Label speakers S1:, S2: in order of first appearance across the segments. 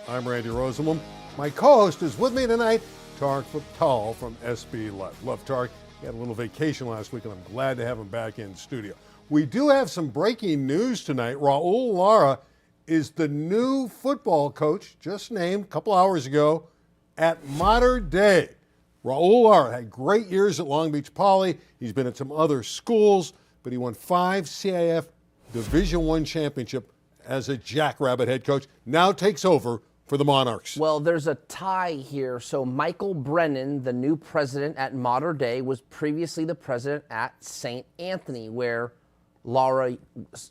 S1: I'm Randy Rosenblum. My co-host is with me tonight, Tarek Fatal from SB Live. Love Tarek. He had a little vacation last week, and I'm glad to have him back in studio. We do have some breaking news tonight. Raul Lara is the new football coach, just named a couple hours ago, at Mater Dei. Raul Lara had great years at Long Beach Poly. He's been at some other schools, but he won 5 CIF Division I championship as a Jackrabbit head coach. Now takes over for the Monarchs.
S2: Well, there's a tie here. So Michael Brennan, the new president at Mater Dei, was previously the president at St. Anthony, where Lara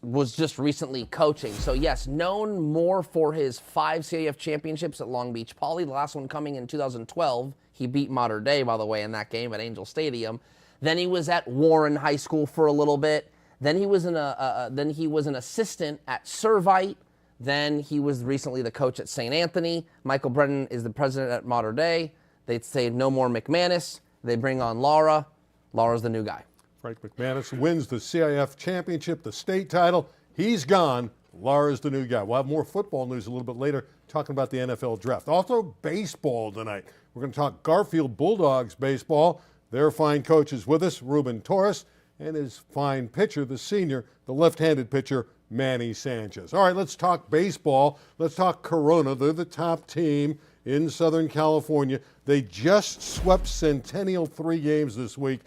S2: was just recently coaching. So yes, known more for his 5 CIF championships at Long Beach Poly, the last one coming in 2012. He beat Mater Dei, by the way, in that game at Angel Stadium. Then he was at Warren High School for a little bit. Then he was an assistant at Servite. Then he was recently the coach at St. Anthony. Michael Brennan is the president at Mater Dei. They'd say no more McManus. They bring on Lara. Lara's the new guy.
S1: Frank McManus wins the CIF championship, the state title. He's gone. Lara's the new guy. We'll have more football news a little bit later, talking about the NFL draft. Also, baseball tonight. We're going to talk Garfield Bulldogs baseball. Their fine coach is with us, Ruben Torres, and his fine pitcher, the senior, the left-handed pitcher, Manny Sanchez. All right, let's talk baseball. Let's talk Corona. They're the top team in Southern California. They just swept Centennial 3 games this week.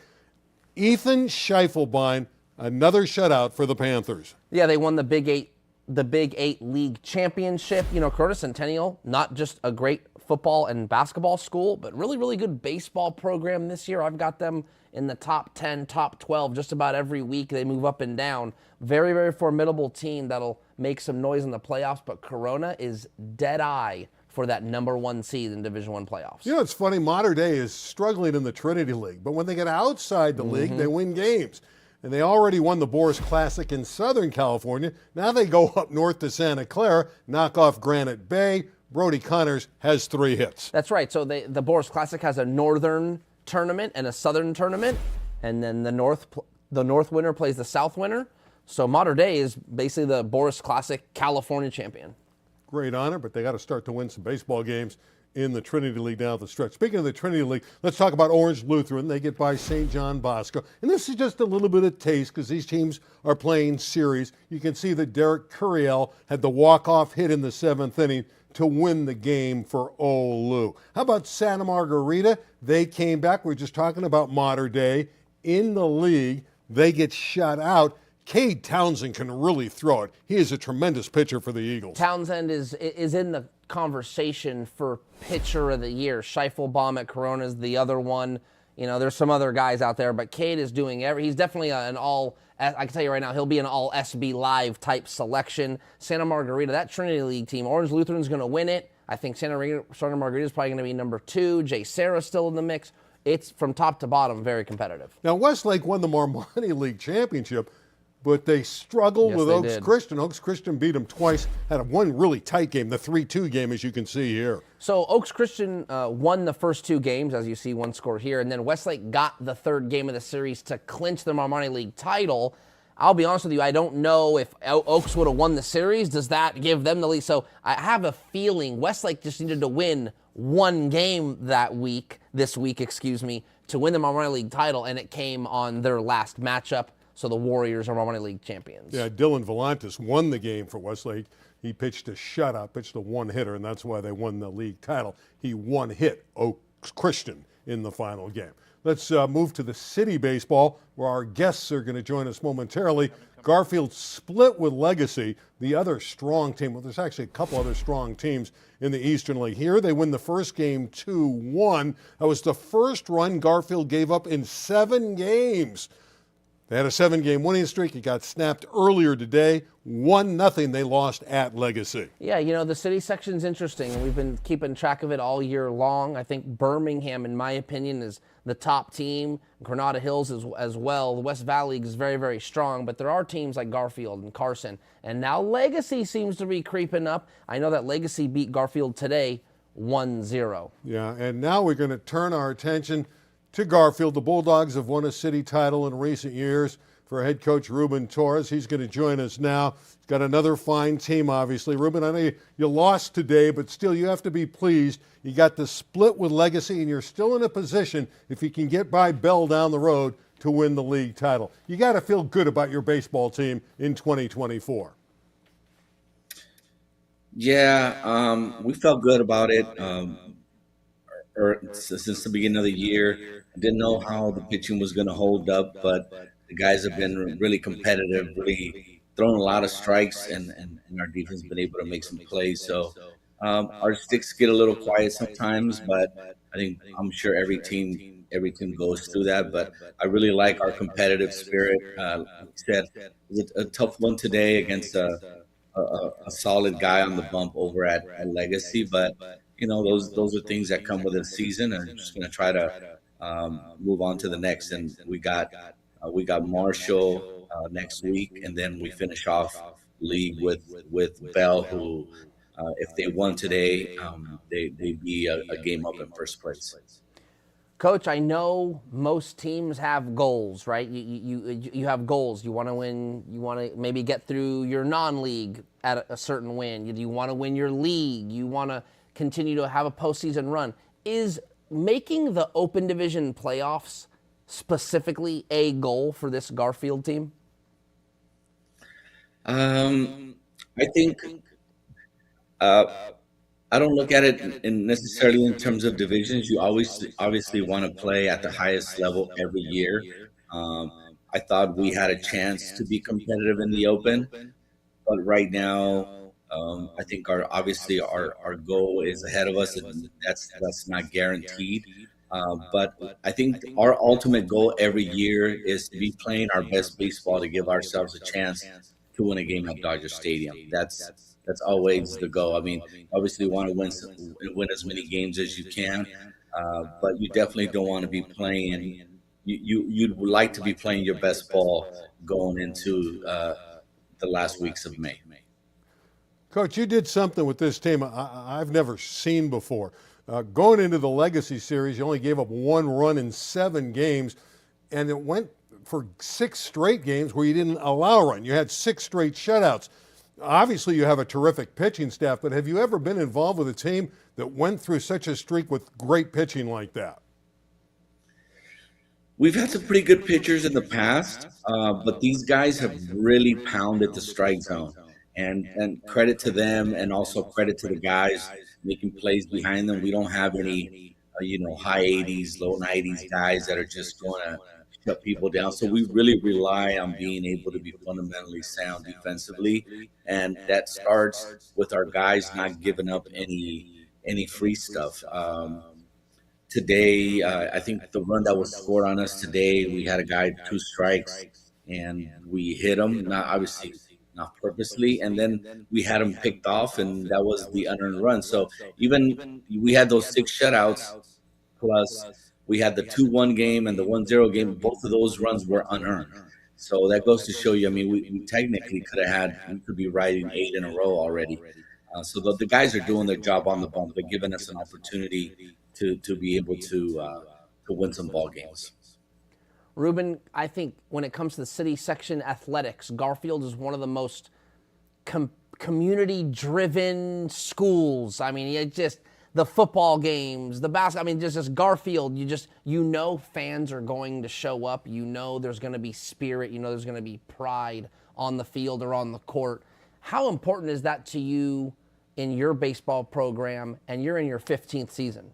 S1: Ethan Schiefelbein, another shutout for the Panthers.
S2: Yeah, they won the Big Eight League Championship. You know, Corona Centennial, not just a great football and basketball school, but really, really good baseball program this year. I've got them in the top 10, top 12 just about every week. They move up and down. Very, very formidable team that'll make some noise in the playoffs, but Corona is dead eye for that number 1 seed in Division I playoffs.
S1: You know, it's funny, Mater Dei is struggling in the Trinity League, but when they get outside the league, they win games. And they already won the Boris Classic in Southern California. Now they go up north to Santa Clara, knock off Granite Bay. Brody Connors has 3 hits.
S2: That's right. So the Boris Classic has a northern tournament and a southern tournament, and then the north winner plays the south winner. So Mater Dei is basically the Boris Classic California champion.
S1: Great honor, but they got to start to win some baseball games in the Trinity League down the stretch. Speaking of the Trinity League, let's talk about Orange Lutheran. They get by St. John Bosco. And this is just a little bit of taste because these teams are playing series. You can see that Derek Curiel had the walk-off hit in the 7th inning to win the game for Olu. How about Santa Margarita? They came back. We were just talking about Mater Dei in the league. They get shut out. Cade Townsend can really throw it. He is a tremendous pitcher for the Eagles.
S2: Townsend is in the conversation for pitcher of the year. Schiefelbaum at Corona is the other one. You know, there's some other guys out there, but Cade is doing he's definitely an all, I can tell you right now, he'll be an all SB Live type selection. Santa Margarita, that Trinity League team, Orange Lutheran's going to win it. I think Santa Margarita is probably going to be number 2. Jay Serra's still in the mix. It's from top to bottom very competitive.
S1: Now, Westlake won the Marmoni League championship, but they struggled with Oaks Christian. Oaks Christian beat them twice, had one really tight game, the 3-2 game, as you can see here.
S2: So Oaks Christian won the first 2 games, as you see, one score here, and then Westlake got the 3rd game of the series to clinch the Marmoni League title. I'll be honest with you, I don't know if Oaks would have won the series. Does that give them the lead? So I have a feeling Westlake just needed to win 1 game this week, to win the Marmoni League title, and it came on their last matchup. So the Warriors are Marmoni League champions.
S1: Yeah, Dylan Volantis won the game for Westlake. He pitched a shutout, pitched a 1-hitter, and that's why they won the league title. He 1-hit Oaks Christian in the final game. Let's move to the city baseball, where our guests are going to join us momentarily. Garfield split with Legacy, the other strong team. Well, there's actually a couple other strong teams in the Eastern League. Here, they win the first game 2-1. That was the first run Garfield gave up in 7 games. They had a 7-game winning streak. It got snapped earlier today. 1-0 they lost at Legacy.
S2: Yeah, you know, the city section's interesting, and we've been keeping track of it all year long. I think Birmingham, in my opinion, is the top team. Granada Hills as well. The West Valley is very, very strong, but there are teams like Garfield and Carson, and now Legacy seems to be creeping up. I know that Legacy beat Garfield today 1-0.
S1: Yeah, and now we're going to turn our attention to Garfield. The Bulldogs have won a city title in recent years. for head coach Ruben Torres. He's going to join us now. He's got another fine team, obviously. Ruben, I know you lost today, but still you have to be pleased. You got the split with Legacy, and you're still in a position, if you can get by Bell down the road, to win the league title. You got to feel good about your baseball team in 2024.
S3: Yeah, we felt good about it since the beginning of the year. I didn't know how the pitching was going to hold up, but the guys have been really competitive, really throwing a lot of strikes, and our defense has been able to make some plays. So our sticks get a little quiet sometimes, but I'm sure every team goes through that. But I really like our competitive spirit. Like you said, it was a tough one today against a solid guy on the bump over at Legacy, but those are things that come with a season, and I'm just going to try to move on to the next. And we got Marshall next week, and then we finish off league with Bell, who if they won today, they'd be a game up in first place.
S2: Coach, I know most teams have goals, right? You have goals. You want to win. You want to maybe get through your non-league at a certain win. You want to win your league. You want to continue to have a postseason run. Is making the Open Division playoffs specifically a goal for this Garfield team?
S3: I think I don't look at it necessarily in terms of divisions. You obviously want to play at the highest level every year. I thought we had a chance to be competitive in the Open, but right now, I think our goal is ahead of us, and that's not guaranteed. But I think our ultimate goal every year is to be playing our best baseball to give ourselves a chance to win a game at Dodger Stadium. That's always the goal. I mean, obviously you want to win as many games as you can, but you definitely don't want to be playing. You'd like to be playing your best ball going into the last weeks of May.
S1: Coach, you did something with this team I've never seen before. Going into the Legacy Series, you only gave up 1 run in 7 games, and it went for 6 straight games where you didn't allow a run. You had 6 straight shutouts. Obviously, you have a terrific pitching staff, but have you ever been involved with a team that went through such a streak with great pitching like that?
S3: We've had some pretty good pitchers in the past, but these guys have really pounded the strike zone. And credit to them, and also credit to the guys making plays behind them. We don't have any, high 80s, low 90s guys that are just going to shut people down. So we really rely on being able to be fundamentally sound defensively, and that starts with our guys not giving up any free stuff. Today, I think the run that was scored on us today, we had a guy 2 strikes, and we hit him, not purposely, and then we had him picked off, and that was the unearned run. So even we had those 6 shutouts, plus we had the 2-1 game and the 1-0 game. Both of those runs were unearned. So that goes to show you, I mean, we technically we could be riding 8 in a row already. So the guys are doing their job on the bump. They're giving us an opportunity to be able to win some ball games.
S2: Ruben, I think when it comes to the city section athletics, Garfield is one of the most community-driven schools. I mean, it just the football games, the basketball. I mean, just Garfield. Fans are going to show up. There's going to be spirit. There's going to be pride on the field or on the court. How important is that to you in your baseball program? And you're in your 15th season.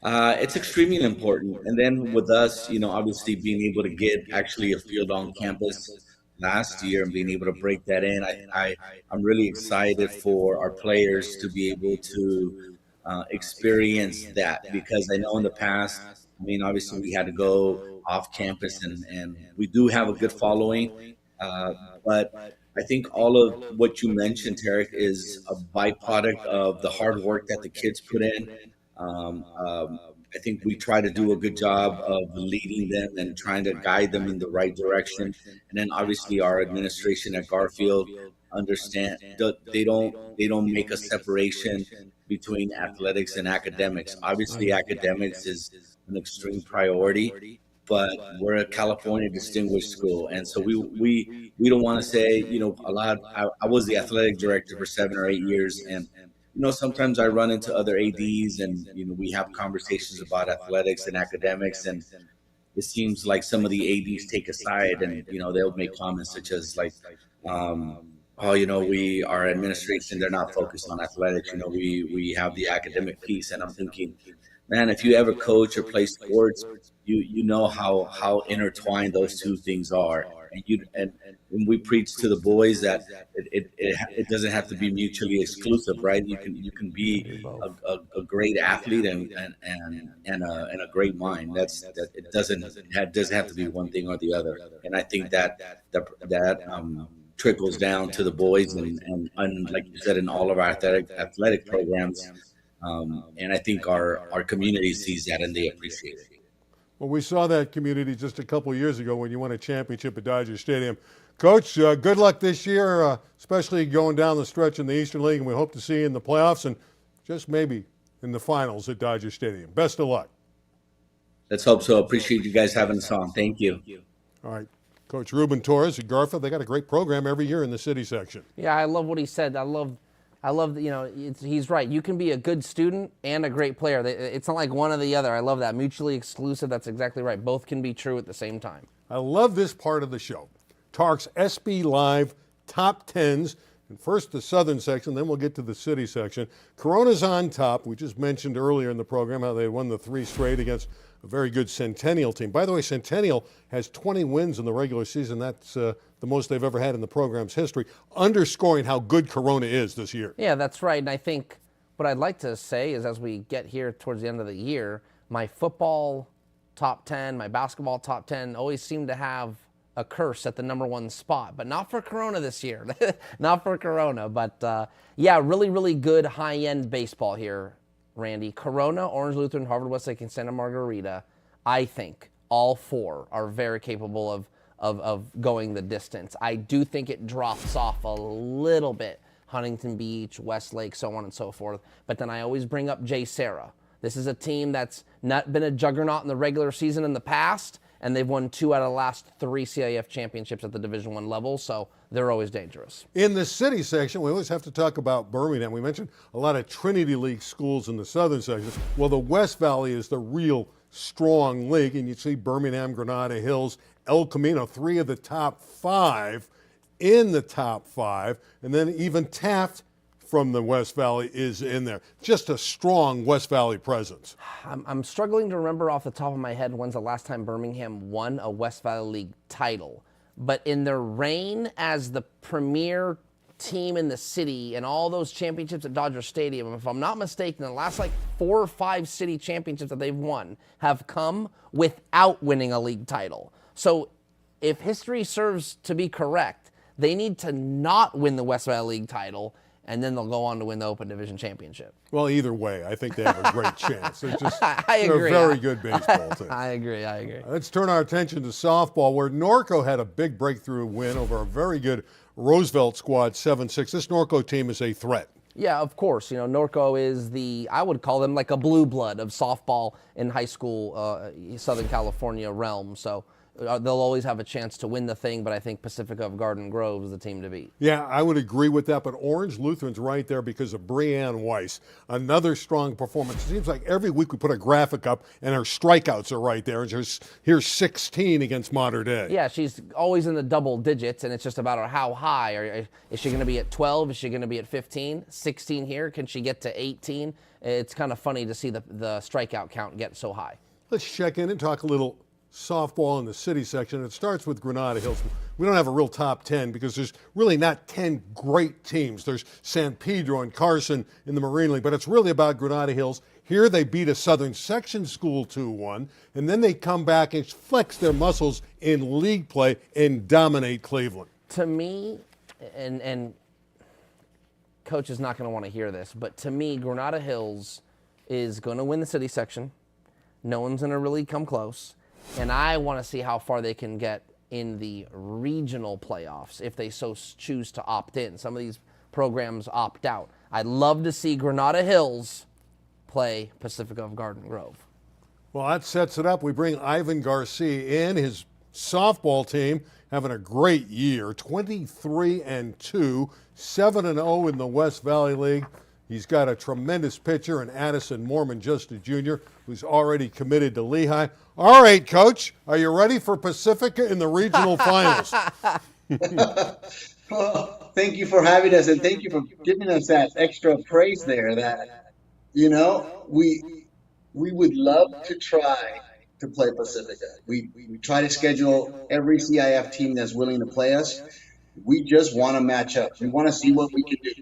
S3: It's extremely important. And then with us, obviously being able to get actually a field on campus last year and being able to break that in, I'm really excited for our players to be able to experience that, because I know in the past, I mean, obviously we had to go off campus, and we do have a good following. But I think all of what you mentioned, Tarek, is a byproduct of the hard work that the kids put in. I think we try to do a good job of leading them and trying to guide them in the right direction. And then obviously our administration at Garfield understand that they don't make a separation between athletics and academics. Obviously academics is an extreme priority, but we're a California distinguished school, and so we don't want to say, a lot. I was the athletic director for 7 or 8 years, and sometimes I run into other ads, and we have conversations about athletics and academics, and it seems like some of the ads take a side, and they'll make comments such as like, oh, our administration, they're not focused on athletics. We have the academic piece, and I'm thinking, man, if you ever coach or play sports, you know how intertwined those two things are. And when we preach to the boys that it doesn't have to be mutually exclusive, right? You can be a great athlete and a great mind. That it doesn't have to be one thing or the other. And I think that trickles down to the boys and like you said, in all of our athletic programs. And I think our community sees that and they appreciate it.
S1: Well, we saw that community just a couple of years ago when you won a championship at Dodger Stadium. Coach, good luck this year, especially going down the stretch in the Eastern League, and we hope to see you in the playoffs and just maybe in the finals at Dodger Stadium. Best of luck.
S3: Let's hope so. Appreciate you guys having us on. Thank you.
S1: All right. Coach Ruben Torres at Garfield, they got a great program every year in the city section.
S2: Yeah, I love what he said. I love he's right. You can be a good student and a great player. It's not like one or the other. I love that. Mutually exclusive, that's exactly right. Both can be true at the same time.
S1: I love this part of the show. Tark's SB Live Top 10s. And first the southern section, then we'll get to the city section. Corona's on top. We just mentioned earlier in the program how they won the 3 straight against a very good Centennial team. By the way, Centennial has 20 wins in the regular season. That's the most they've ever had in the program's history, underscoring how good Corona is this year.
S2: Yeah, that's right. And I think what I'd like to say is as we get here towards the end of the year, my football top 10, my basketball top 10 always seem to have a curse at the number 1 spot, but not for Corona this year. Not for Corona, but yeah, really, really good high-end baseball here, Randy. Corona, Orange Lutheran, Harvard Westlake, and Santa Margarita, I think all 4 are very capable of going the distance. I do think it drops off a little bit. Huntington Beach, Westlake, so on and so forth. But then I always bring up J. Sarah. This is a team that's not been a juggernaut in the regular season in the past, and they've won 2 out of the last 3 CIF championships at the Division I level, so they're always dangerous.
S1: In the city section, we always have to talk about Birmingham. We mentioned a lot of Trinity League schools in the southern section. Well, the West Valley is the real strong league, and you see Birmingham, Granada Hills, El Camino, 3 of the top 5 in the top 5, and then even Taft from the West Valley is in there. Just a strong West Valley presence.
S2: I'm struggling to remember off the top of my head when's the last time Birmingham won a West Valley League title. But in their reign as the premier team in the city and all those championships at Dodger Stadium, if I'm not mistaken, the last 4 or 5 city championships that they've won have come without winning a league title. So if history serves to be correct, they need to not win the West Valley League title, and then they'll go on to win the Open Division Championship.
S1: Well, either way, I think they have a great chance. They're just
S2: I agree.
S1: They're a very good baseball team.
S2: I agree.
S1: Let's turn our attention to softball, where Norco had a big breakthrough win over a very good Roosevelt squad, 7-6. This Norco team is a threat.
S2: Yeah, of course. Norco is I would call them like a blue blood of softball in high school, Southern California realm. So they'll always have a chance to win the thing, but I think Pacifica of Garden Grove is the team to beat.
S1: Yeah, I would agree with that, but Orange Lutheran's right there because of Breanne Weiss. Another strong performance. It seems like every week we put a graphic up and her strikeouts are right there. And here's 16 against Mater Dei.
S2: Yeah, she's always in the double digits, and it's just about how high. Is she going to be at 12? Is she going to be at 15? 16 here? Can she get to 18? It's kind of funny to see the strikeout count get so high.
S1: Let's check in and talk a little softball in the city section. It starts with Granada Hills. We don't have a real top 10 because there's really not 10 great teams. There's San Pedro and Carson in the Marine League, but it's really about Granada Hills. Here they beat a Southern Section school 2-1, and then they come back and flex their muscles in league play and dominate Cleveland.
S2: To me, and Coach is not going to want to hear this, but to me, Granada Hills is going to win the city section. No one's going to really come close. And I want to see how far they can get in the regional playoffs if they so choose to opt in. Some of these programs opt out. I'd love to see Granada Hills play Pacifica of Garden Grove.
S1: Well, that sets it up. We bring Ivan Garcia in, his softball team having a great year, 23-2, 7-0 in the West Valley League. He's got a tremendous pitcher in Addison Mormon, just a junior, who's already committed to Lehigh. All right, Coach, are you ready for Pacifica in the regional finals?
S4: Well, thank you for having us, and thank you for giving us that extra praise there. That we would love to try to play Pacifica. We try to schedule every CIF team that's willing to play us. We just want to match up. We want to see what we can do.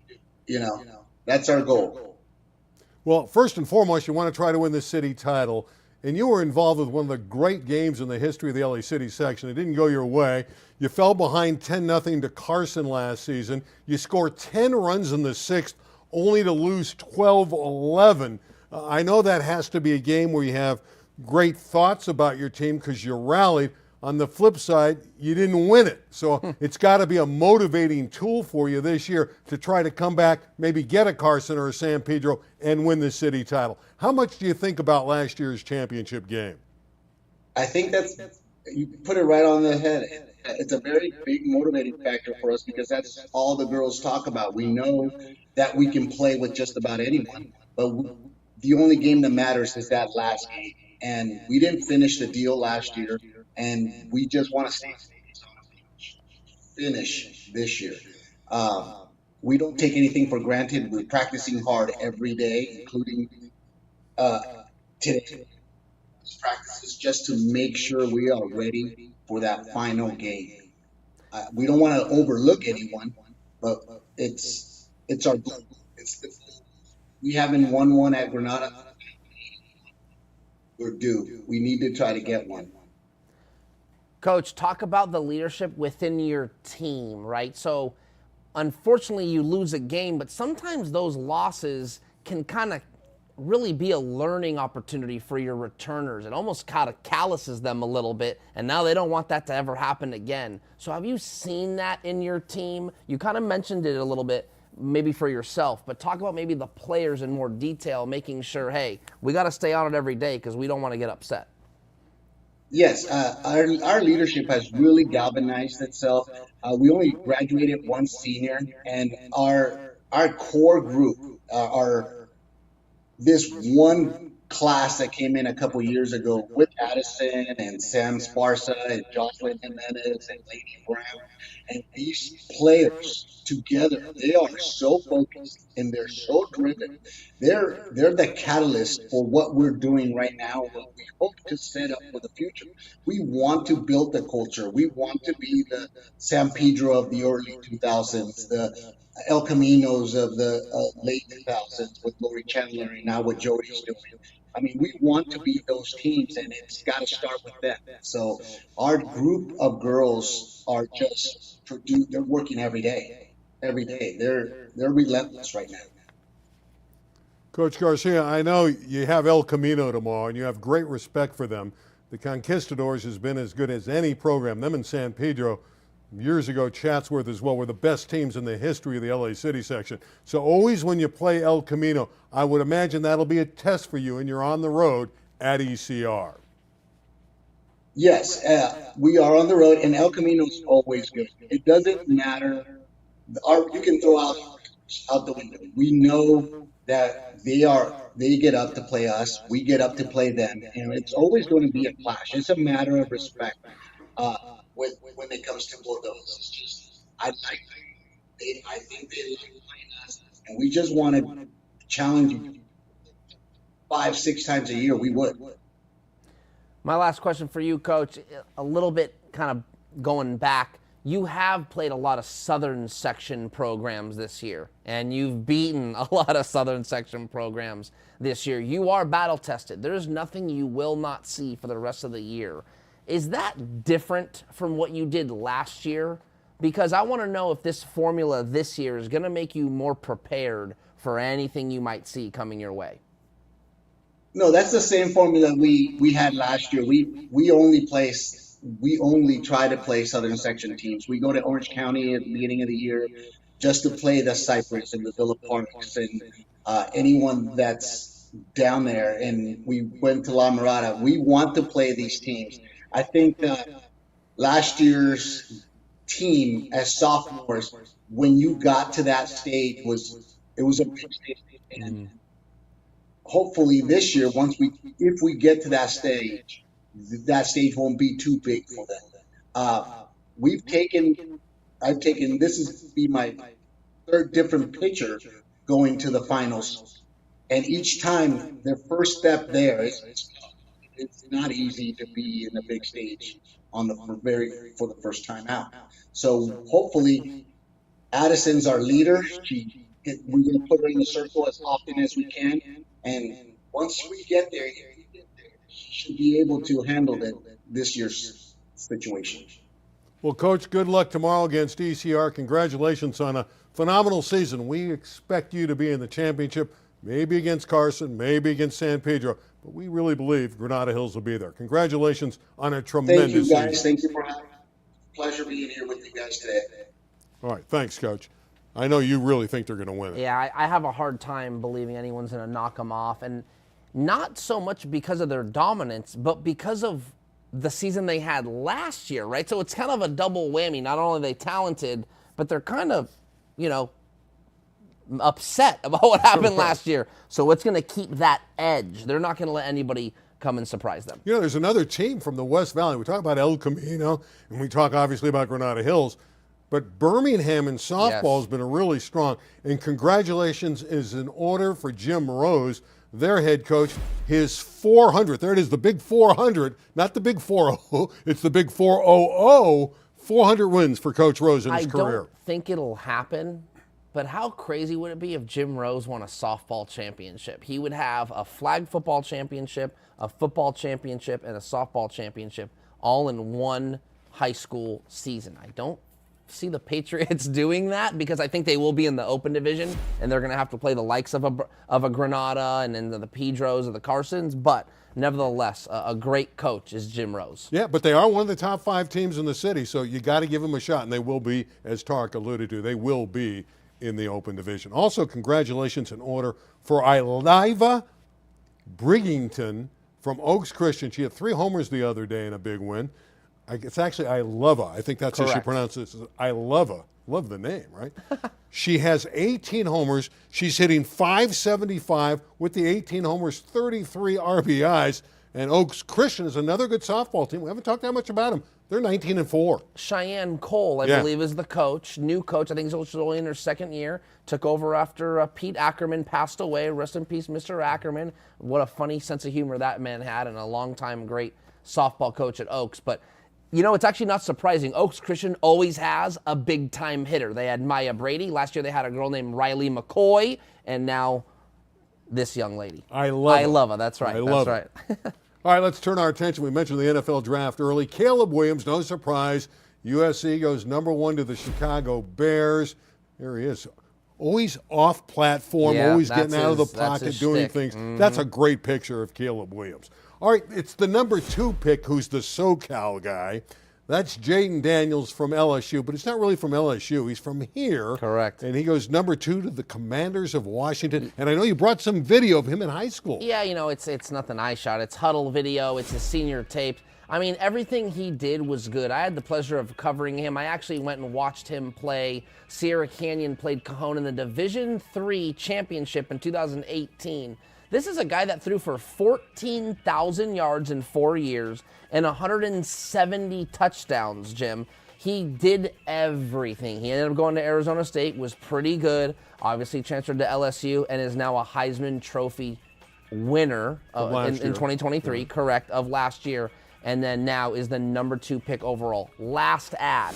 S4: That's our goal.
S1: Well, first and foremost, you want to try to win the city title. And you were involved with one of the great games in the history of the LA City section. It didn't go your way. You fell behind 10-0 to Carson last season. You scored 10 runs in the sixth, only to lose 12-11. I know that has to be a game where you have great thoughts about your team because you rallied. On the flip side, you didn't win it. So it's got to be a motivating tool for you this year to try to come back, maybe get a Carson or a San Pedro and win the city title. How much do you think about last year's championship game?
S4: I think you put it right on the head. It's a very big motivating factor for us because that's all the girls talk about. We know that we can play with just about anyone, but the only game that matters is that last game. And we didn't finish the deal last year, and we just want to finish this year. We don't take anything for granted. We're practicing hard every day, including today. Practices just to make sure we are ready for that final game. We don't want to overlook anyone, but it's our goal. We haven't won one at Granada. We're due. We need to try to get one.
S2: Coach, talk about the leadership within your team, right? So, unfortunately, you lose a game, but sometimes those losses can kind of really be a learning opportunity for your returners. It almost kind of calluses them a little bit, and now they don't want that to ever happen again. So have you seen that in your team? You kind of mentioned it a little bit, maybe for yourself, but talk about maybe the players in more detail, making sure, hey, we got to stay on it every day because we don't want to get upset.
S4: Yes, our leadership has really galvanized itself. We only graduated one senior, and our core group, this one class that came in a couple years ago with Addison and Sam Sparsa and Jocelyn Jimenez and Lady Brown, and these players together, they are so focused and they're so driven. They're the catalyst for what we're doing right now, what we hope to set up for the future. We want to build the culture. We want to be the San Pedro of the early 2000s, the El Caminos of the late 2000s with Lori Chandler and now what Jody's doing. I mean, we want to be those teams, and it's got to start with them. So our group of girls are just they're working every day. Every day. They're relentless right now.
S1: Coach Garcia, I know you have El Camino tomorrow, and you have great respect for them. The Conquistadors has been as good as any program. Them and San Pedro, years ago, Chatsworth as well, were the best teams in the history of the LA City section. So always when you play El Camino, I would imagine that'll be a test for you, and you're on the road at ECR.
S4: Yes, we are on the road, and El Camino is always good. It doesn't matter. You can throw out the window. We know that they get up to play us. We get up to play them, and it's always going to be a clash. It's a matter of respect. When it comes to both of us, it's just I think they like playing us, and we just want to challenge you 5-6 times a year. We would.
S2: My last question for you, Coach, a little bit kind of going back. You have played a lot of Southern Section programs this year, and you've beaten a lot of Southern Section programs this year. You are battle tested. There's nothing you will not see for the rest of the year. Is that different from what you did last year? Because I want to know if this formula this year is going to make you more prepared for anything you might see coming your way.
S4: No, that's the same formula we had last year. We only try to play Southern Section teams. We go to Orange County at the beginning of the year just to play the Cypress and the Villa Parks and anyone that's down there and we went to La Mirada. We want to play these teams. I think that last year's team as sophomores, when you got to that stage, it was a big stage. And hopefully this year, if we get to that stage won't be too big for them. I've taken this is be my third different pitcher going to the finals, and each time their first step there it's not easy to be in the big stage for the first time out. So hopefully, Addison's our leader. We're going to put her in the circle as often as we can, and once we get there, she should be able to handle this year's situation.
S1: Well, Coach, good luck tomorrow against ECR. Congratulations on a phenomenal season. We expect you to be in the championship, maybe against Carson, maybe against San Pedro, but we really believe Granada Hills will be there. Congratulations on a tremendous season.
S4: Thank you, guys. Thank you for having me. Pleasure being here with you guys today.
S1: All right, thanks, Coach. I know you really think they're going to win it.
S2: Yeah, I have a hard time believing anyone's going to knock them off, and not so much because of their dominance, but because of the season they had last year, right? So it's kind of a double whammy. Not only are they talented, but they're kind of, upset about what happened last year. So it's going to keep that edge. They're not going to let anybody come and surprise them.
S1: There's another team from the West Valley. We talk about El Camino, and we talk obviously about Granada Hills, but Birmingham in softball has been really strong. And congratulations is in order for Jim Rose, their head coach, his 400. There it is, the big 400, not the big 4-0. It's the big 400. 400 wins for Coach Rose in his career.
S2: I don't think it'll happen, but how crazy would it be if Jim Rose won a softball championship? He would have a flag football championship, a football championship, and a softball championship all in one high school season. I don't see the Patriots doing that because I think they will be in the open division and they're going to have to play the likes of a Granada and then the Pedros or the Carsons, but nevertheless, a great coach is Jim Rose.
S1: Yeah, but they are one of the top 5 teams in the city, so you got to give them a shot, and they will be, as Tark alluded to, they will be in the open division. Also, congratulations in order for Iliva Brigington from Oaks Christian. She had 3 homers the other day in a big win. It's actually Ileva. I think that's how she pronounces it. Ileva. Love the name, right? She has 18 homers. She's hitting .575 with the 18 homers, 33 RBIs. And Oaks Christian is another good softball team. We haven't talked that much about them. They're 19-4.
S2: Cheyenne Cole, I believe, is the coach. New coach. I think she's only in her second year. Took over after Pete Ackerman passed away. Rest in peace, Mr. Ackerman. What a funny sense of humor that man had, and a longtime great softball coach at Oaks. But it's actually not surprising. Oaks Christian always has a big-time hitter. They had Maya Brady. Last year they had a girl named Riley McCoy, and now this young lady. Ileva. That's right. That's right.
S1: All right, let's turn our attention. We mentioned the NFL draft early. Caleb Williams, no surprise. USC goes #1 to the Chicago Bears. There he is. Always off platform, always getting out of the pocket, doing things. Mm-hmm. That's a great picture of Caleb Williams. All right, it's the #2 pick who's the SoCal guy. That's Jaden Daniels from LSU, but he's not really from LSU. He's from here.
S2: Correct.
S1: And he goes #2 to the Commanders of Washington. And I know you brought some video of him in high school.
S2: Yeah, it's nothing I shot. It's huddle video. It's his senior tape. I mean, everything he did was good. I had the pleasure of covering him. I actually went and watched him play. Sierra Canyon played Cajon in the Division III championship in 2018. This is a guy that threw for 14,000 yards in 4 years and 170 touchdowns, Jim. He did everything. He ended up going to Arizona State, was pretty good, obviously transferred to LSU, and is now a Heisman Trophy winner in 2023, correct, of last year. And then now is the #2 pick overall. Last ad,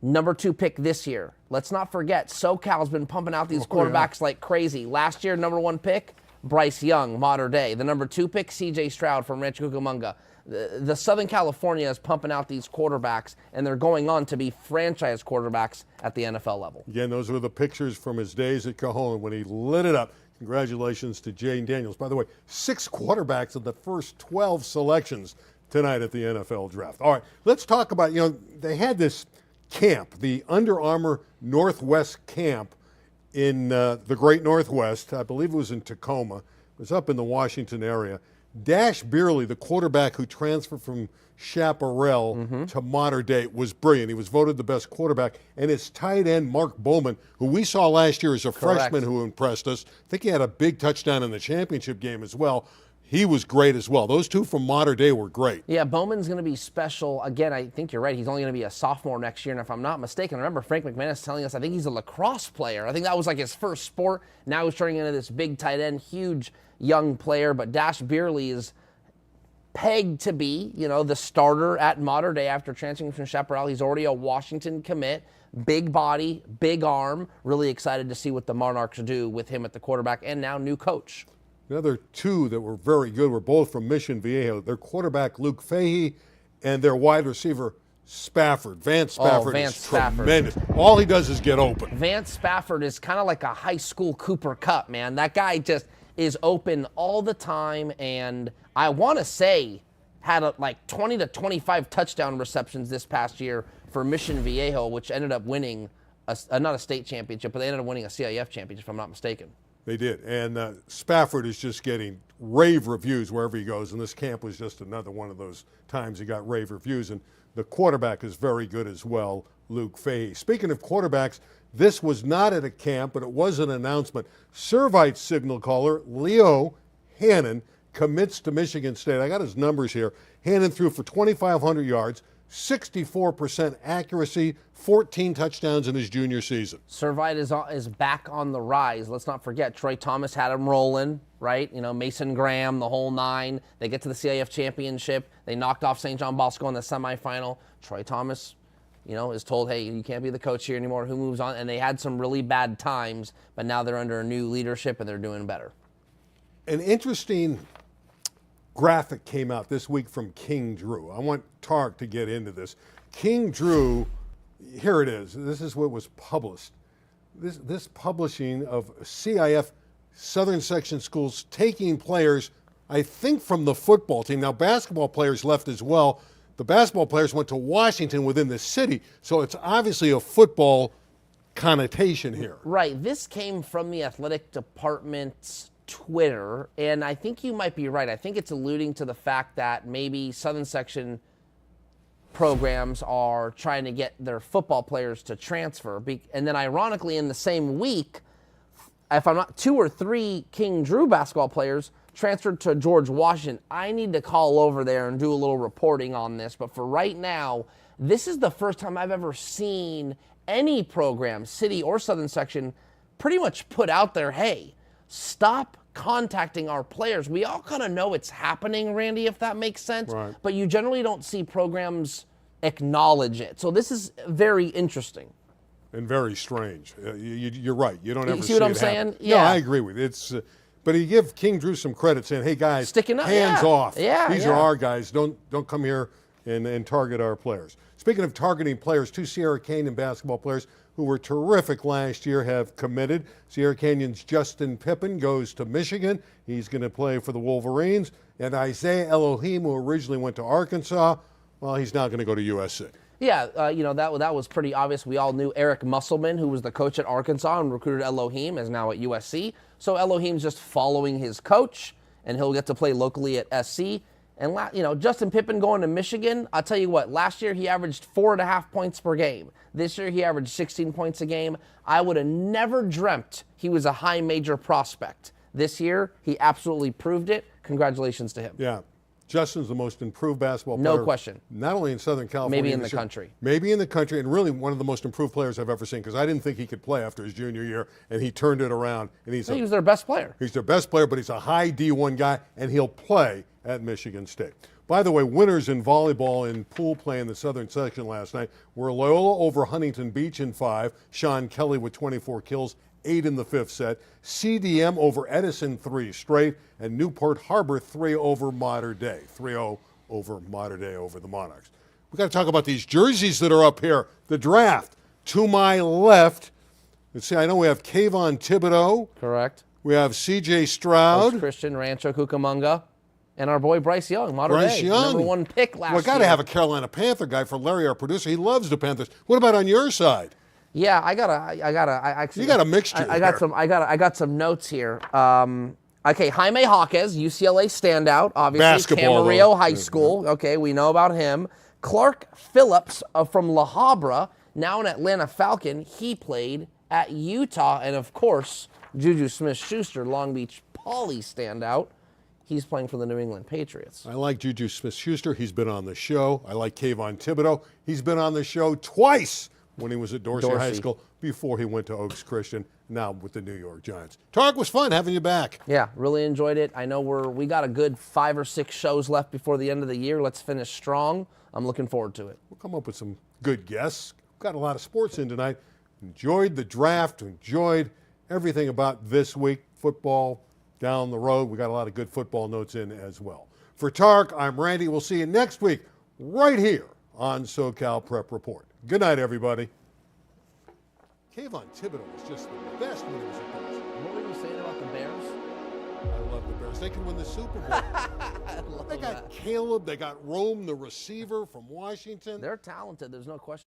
S2: #2 pick this year. Let's not forget, SoCal's been pumping out these quarterbacks like crazy. Last year, #1 pick, Bryce Young, Mater Dei. The #2 pick, C.J. Stroud from Rancho Cucamonga. The Southern California is pumping out these quarterbacks, and they're going on to be franchise quarterbacks at the NFL level.
S1: Again, those were the pictures from his days at Cajon when he lit it up. Congratulations to Jaden Daniels. By the way, 6 quarterbacks of the first 12 selections tonight at the NFL draft. All right, let's talk about, they had this camp, the Under Armour Northwest camp in the Great Northwest. I believe it was in Tacoma. was up in the Washington area. Dash Beerley, the quarterback who transferred from Chaparral to Mater Dei, was brilliant. He was voted the best quarterback. And his tight end, Mark Bowman, who we saw last year as a freshman who impressed us. I think he had a big touchdown in the championship game as well. He was great as well. Those two from Mater Dei were great.
S2: Yeah, Bowman's going to be special. Again, I think you're right. He's only going to be a sophomore next year. And if I'm not mistaken, I remember Frank McManus telling us, I think he's a lacrosse player. I think that was like his first sport. Now he's turning into this big tight end, huge young player. But Dash Beerley is pegged to be, the starter at Mater Dei after transferring from Chaparral. He's already a Washington commit. Big body, big arm. Really excited to see what the Monarchs do with him at the quarterback and now new coach.
S1: The other two that were very good were both from Mission Viejo. Their quarterback, Luke Fahey, and their wide receiver, Spafford. Vance Spafford is tremendous. All he does is get open.
S2: Vance Spafford is kind of like a high school Cooper Kupp, man. That guy just is open all the time, and I want to say had like 20 to 25 touchdown receptions this past year for Mission Viejo, which ended up winning, not a state championship, but they ended up winning a CIF championship, if I'm not mistaken.
S1: They did. And Spafford is just getting rave reviews wherever he goes. And this camp was just another one of those times he got rave reviews. And the quarterback is very good as well, Luke Fahey. Speaking of quarterbacks, this was not at a camp, but it was an announcement. Servite signal caller Leo Hannon commits to Michigan State. I got his numbers here. Hannon threw for 2,500 yards, 64% accuracy, 14 touchdowns in his junior season.
S2: Servite is back on the rise. Let's not forget, Troy Thomas had him rolling, right? Mason Graham, the whole nine. They get to the CIF championship. They knocked off St. John Bosco in the semifinal. Troy Thomas, is told, hey, you can't be the coach here anymore. Who moves on? And they had some really bad times, but now they're under a new leadership and they're doing better.
S1: An interesting graphic came out this week from King Drew. I want Tark to get into this. King Drew, here it is. This is what was published. This publishing of CIF Southern Section schools taking players, I think, from the football team. Now, basketball players left as well. The basketball players went to Washington within the city, so it's obviously a football connotation here.
S2: Right. This came from the athletic department's Twitter, and I think you might be right. I think it's alluding to the fact that maybe Southern Section programs are trying to get their football players to transfer. And then ironically, in the same week, if I'm not, 2 or 3 King Drew basketball players transferred to George Washington. I need to call over there and do a little reporting on this. But for right now, this is the first time I've ever seen any program, city or Southern Section, pretty much put out there, hey, stop contacting our players. We all kind of know it's happening, Randy, if that makes sense.
S1: Right.
S2: But you generally don't see programs acknowledge it. So this is very interesting.
S1: And very strange. You're right. You don't ever
S2: see what I'm
S1: it
S2: saying?
S1: happen.
S2: Yeah.
S1: No, I agree with you. It's, but he give King Drew some credit, saying, "Hey guys,
S2: sticking up,
S1: hands off. These are
S2: yeah.
S1: our guys. Don't come here and target our players." Speaking of targeting players, 2 Sierra Canyon basketball players who were terrific last year have committed. Sierra Canyon's Justin Pippen goes to Michigan. He's going to play for the Wolverines. And Isaiah Elohim, who originally went to Arkansas, well, he's now going to go to USC.
S2: Yeah, that was pretty obvious. We all knew Eric Musselman, who was the coach at Arkansas and recruited Elohim, is now at USC. So Elohim's just following his coach, and he'll get to play locally at SC. And, Justin Pippen going to Michigan, I'll tell you what, last year he averaged 4.5 points per game. This year he averaged 16 points a game. I would have never dreamt he was a high major prospect. This year, he absolutely proved it. Congratulations to him.
S1: Yeah. Justin's the most improved basketball player.
S2: No question.
S1: Not only in Southern California.
S2: Maybe in the country.
S1: Maybe in the country, and really one of the most improved players I've ever seen, because I didn't think he could play after his junior year, and he turned it around. And he
S2: was their best player.
S1: He's their best player, but he's a high D1 guy, and he'll play at Michigan State. By the way, winners in volleyball in pool play in the Southern Section last night were Loyola over Huntington Beach in 5, Sean Kelly with 24 kills, 8 in the 5th set, CDM over Edison 3 straight, and Newport Harbor 3 over Mater Dei, 3-0 over Mater Dei over the Monarchs. We've got to talk about these jerseys that are up here, the draft. To my left, let's see, I know we have Kayvon Thibodeau.
S2: Correct.
S1: We have C.J. Stroud.
S2: Coach Christian, Rancho Cucamonga. And our boy Bryce Young, Mater Dei, number 1 pick last year.
S1: Well, I got to have a Carolina Panther guy for Larry, our producer. He loves the Panthers. What about on your side?
S2: Yeah, I got
S1: You got a mixture.
S2: I got some notes here. Okay, Jaime Jaquez, UCLA standout, obviously.
S1: Basketball,
S2: Camarillo
S1: though.
S2: High School. Okay, we know about him. Clark Phillips from La Habra, now an Atlanta Falcon. He played at Utah. And, of course, Juju Smith-Schuster, Long Beach Poly standout. He's playing for the New England Patriots.
S1: I like Juju Smith-Schuster. He's been on the show. I like Kayvon Thibodeau. He's been on the show twice when he was at Dorsey High School before he went to Oaks Christian, now with the New York Giants. Tark, was fun having you back.
S2: Yeah, really enjoyed it. I know we got a good 5 or 6 shows left before the end of the year. Let's finish strong. I'm looking forward to it.
S1: We'll come up with some good guests. Got a lot of sports in tonight. Enjoyed the draft. Enjoyed everything about this week. Football down the road. We got a lot of good football notes in as well. For Tark, I'm Randy. We'll see you next week right here on SoCal Prep Report. Good night, everybody. Kayvon Thibodeau was just the best when he was at Dorsey.
S2: What were you saying about the Bears?
S1: I love the Bears. They can win the Super Bowl. They got Caleb. They got Rome, the receiver from Washington.
S2: They're talented. There's no question.